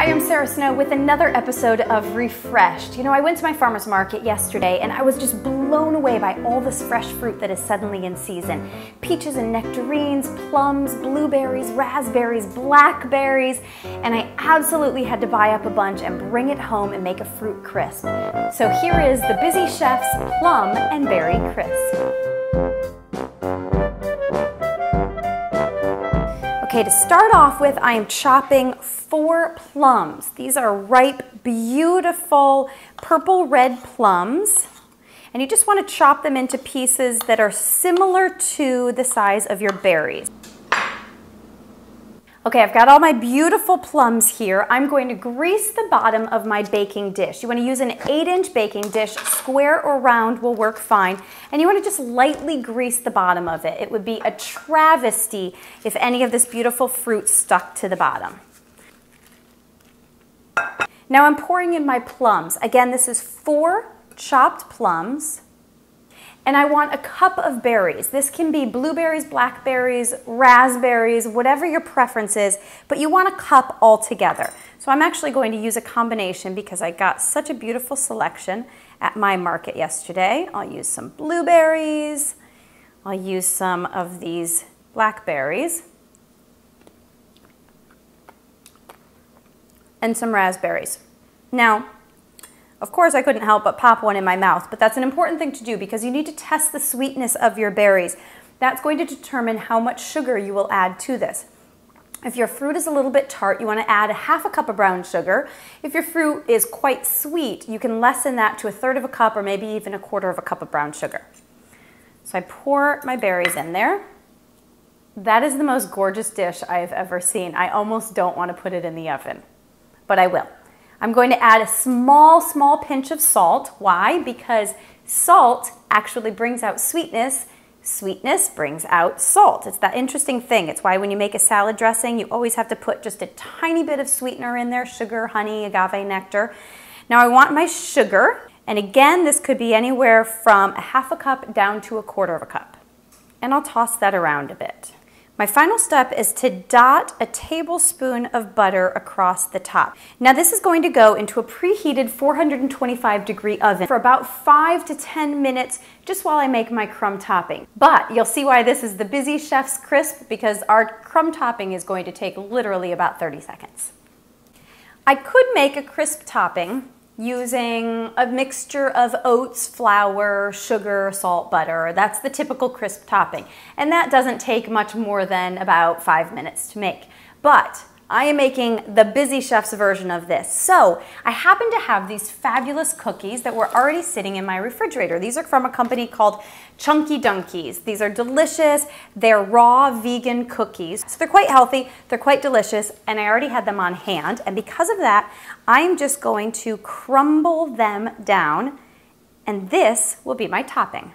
Hi, I'm Sara Snow with another episode of Refreshed. You know, I went to my farmer's market yesterday and I was just blown away by all this fresh fruit that is suddenly in season. Peaches and nectarines, plums, blueberries, raspberries, blackberries, and I absolutely had to buy up a bunch and bring it home and make a fruit crisp. So here is the Busy Chef's Plum and Berry Crisp. Okay, to start off with, I am chopping 4 plums. These are ripe, beautiful purple-red plums. And you just want to chop them into pieces that are similar to the size of your berries. Okay, I've got all my beautiful plums here. I'm going to grease the bottom of my baking dish. You want to use an 8-inch baking dish. Square or round will work fine. And you want to just lightly grease the bottom of it. It would be a travesty if any of this beautiful fruit stuck to the bottom. Now I'm pouring in my plums. Again, this is 4 chopped plums. And I want a cup of berries. This can be blueberries, blackberries, raspberries, whatever your preference is, but you want a cup altogether. So I'm actually going to use a combination because I got such a beautiful selection at my market yesterday. I'll use some blueberries. I'll use some of these blackberries. And some raspberries. Now, of course, I couldn't help but pop one in my mouth, but that's an important thing to do because you need to test the sweetness of your berries. That's going to determine how much sugar you will add to this. If your fruit is a little bit tart, you want to add ½ a cup of brown sugar. If your fruit is quite sweet, you can lessen that to 1/3 of a cup or maybe even 1/4 of a cup of brown sugar. So I pour my berries in there. That is the most gorgeous dish I have ever seen. I almost don't want to put it in the oven, but I will. I'm going to add a small pinch of salt. Why? Because salt actually brings out sweetness. Sweetness brings out salt. It's that interesting thing. It's why when you make a salad dressing, you always have to put just a tiny bit of sweetener in there, sugar, honey, agave nectar. Now I want my sugar, and again, this could be anywhere from ½ a cup down to 1/4 of a cup. And I'll toss that around a bit. My final step is to dot a tablespoon of butter across the top. Now this is going to go into a preheated 425-degree oven for about 5 to 10 minutes just while I make my crumb topping. But you'll see why this is the Busy Chef's Crisp because our crumb topping is going to take literally about 30 seconds. I could make a crisp topping using a mixture of oats, flour, sugar, salt, butter. That's the typical crisp topping. And that doesn't take much more than about 5 minutes to make. But I am making the Busy Chef's version of this. So I happen to have these fabulous cookies that were already sitting in my refrigerator. These are from a company called Chunky Dunkies. These are delicious. They're raw vegan cookies. So they're quite healthy, they're quite delicious, and I already had them on hand. And because of that, I'm just going to crumble them down, and this will be my topping.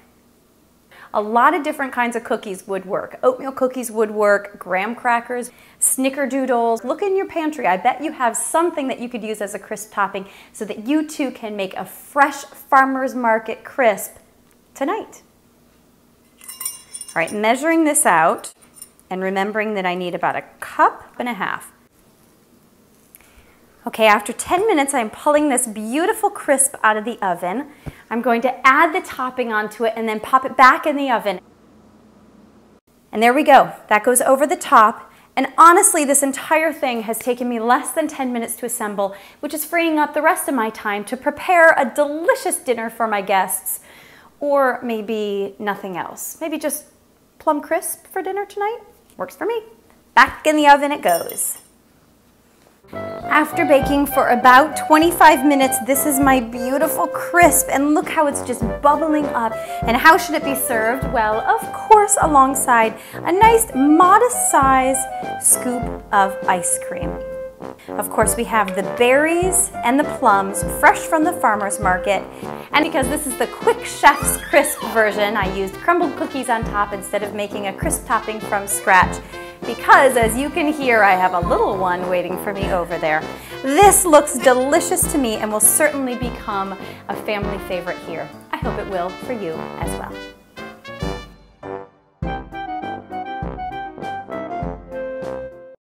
A lot of different kinds of cookies would work. Oatmeal cookies would work, graham crackers, snickerdoodles. Look in your pantry. I bet you have something that you could use as a crisp topping so that you too can make a fresh farmer's market crisp tonight. All right, measuring this out and remembering that I need about 1.5 cups. Okay, after 10 minutes, I'm pulling this beautiful crisp out of the oven. I'm going to add the topping onto it and then pop it back in the oven. And there we go. That goes over the top. And honestly, this entire thing has taken me less than 10 minutes to assemble, which is freeing up the rest of my time to prepare a delicious dinner for my guests, or maybe nothing else. Maybe just plum crisp for dinner tonight. Works for me. Back in the oven it goes. After baking for about 25 minutes, this is my beautiful crisp, and look how it's just bubbling up. And how should it be served? Well, of course, alongside a nice modest size scoop of ice cream. Of course, we have the berries and the plums fresh from the farmer's market. And because this is the quick chef's crisp version, I used crumbled cookies on top instead of making a crisp topping from scratch. Because, as you can hear, I have a little one waiting for me over there. This looks delicious to me and will certainly become a family favorite here. I hope it will for you as well.